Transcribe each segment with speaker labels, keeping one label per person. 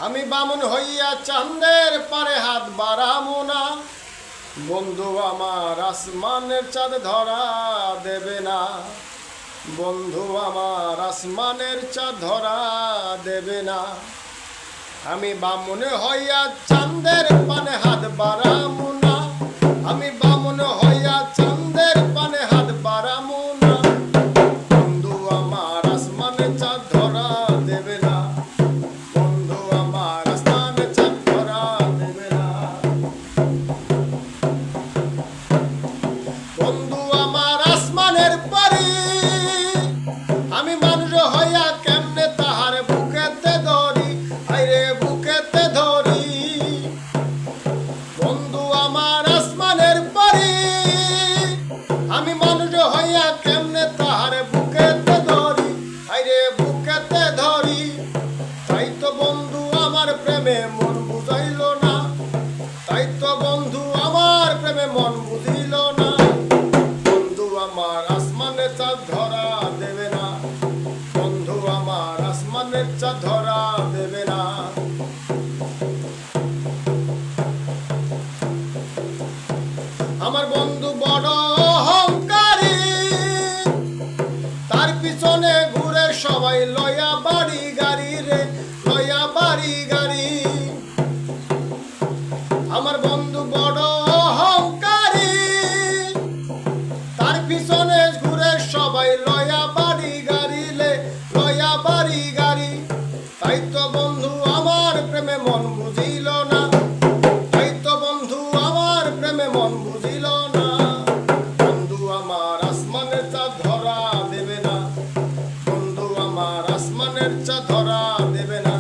Speaker 1: আমি বামুন হইয়া চাঁদের পারে হাত বাড়ামো না। বন্ধু আমার আসমানের চাঁদ ধরা দেবে না। বন্ধু আমার আসমানের চাঁদ ধরা দেবে না। আমি বামুন হইয়া চাঁদের পানে হাত বাড়ামো না। আমি বামুন হইয়া চাঁদের পানে হাত বাড়ামো না। বন্ধু আমার আসমানের চাঁদ ধরা দেবে না। বন্ধু আমার আসমানের চাঁদ ধরা দেবে না। বন্ধু আমার আসমানের পরি, আমি মানুষ হইয়া কেমনে তাহার বুকেতে ধরি, আইরে বুকেতে ধরি। বন্ধু আমার আসমানের পরি, আমি মানুষ হইয়া কেমনে তাহার বুকেতে ধরি, আইরে বুকেতে ধরি। তাই তো বন্ধু আমার প্রেমে মন বুঝাইল না। তাই তো বন্ধু আমার প্রেমে মন বুঝিল না। বন্ধু আমার আসমানের চাঁদ ধরা দেবে না। বন্ধু আমার আসমানের চাঁদ ধরা দেবে না। আমার বন্ধু বড় অহংকারী, তার পিছনে ঘুরে সবাই লয়া বাড়ি গাড়ি রে, লয়া বাড়ি গাড়ি। আমার বন্ধু বড় অহংকারী, তার পিছনে ঘুরে সবাই লয়া বাড়ি গাড়ি লে, লয়া বাড়ি গাড়ি। তাই তো বন্ধু আমার প্রেমে মন বুঝিল না। তাই তো বন্ধু আমার প্রেমে মন বুঝিল না। বন্ধু আমার আসমানের চাঁদ ধরা দেবে না। বন্ধু আমার আসমানের চাঁদ ধরা দেবে না।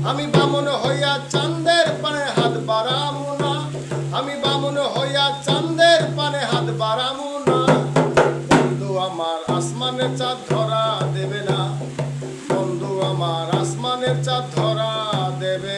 Speaker 1: আমি বামুন হইয়া চাঁদের পানে হাত বাড়ামো না। আমি বামুন হইয়া চাঁদের পানে হাত বাড়ামো না। বন্ধু আমার আসমানের চাঁদ ধরা দেবে না। বন্ধু আমার আসমানের চাঁদ ধরা দেবে